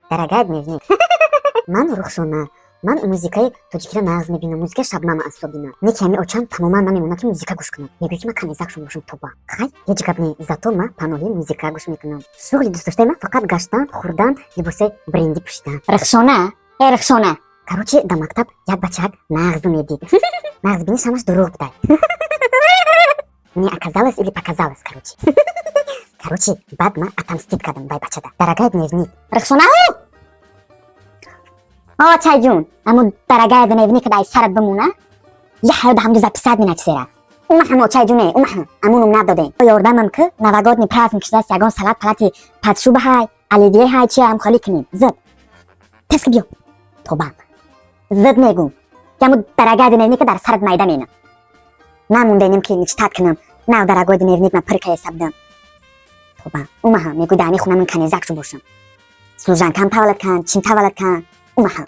Дорогая дневник. Ман Рухшона. Ман музикаи тоҷикиро нағз мебинам, музикаи Шабнама особенно. Не ки ҳами очам тамоман намемонам ки музика гӯш кунам. Мегӯи ки ман канизак шуда бошам тоба. Хай, ҳеҷ гап не. Зато ман паноҳи музика гӯш мекунам. Шуғли дӯстдоштаи ман фақат гаштан, хӯрдан, либосаи бренди пӯшидан. Рухшона, Рухшона. Короче, дар мактаб як бачаак нағз медид. Нағз биниш ҳамаш дурӯғ будай. Не оказалось или показалось, короче. Короче, баъд ман отомстить кардам вай бачада. Дорогая дневник. Рухшона! чайҷун, аму дорогая дневник дай сарат бимона. Я ҳаёда ҳамду записать менависера. Умаҳамо чайҷуне, умаҳа. Амунум надодем. Ёрдамам ки новогодний праздник шудааст, ягон салат палати падшуба ҳай, оливье ҳай чи ам холӣ кунем. Зид. Пески биё. Тобам. Зид мегӯм. Аму дорогая дневник дар сарат майда менам. Намондем ки мечтад кунам. Нав дорогой дневник ман пир кая сабдам. Тобам. Умаҳа мегӯй дар ҳамин хона ман канизак шу бошам. Служанкам таваллуд кан, чин таваллуд кан. Умаҳа.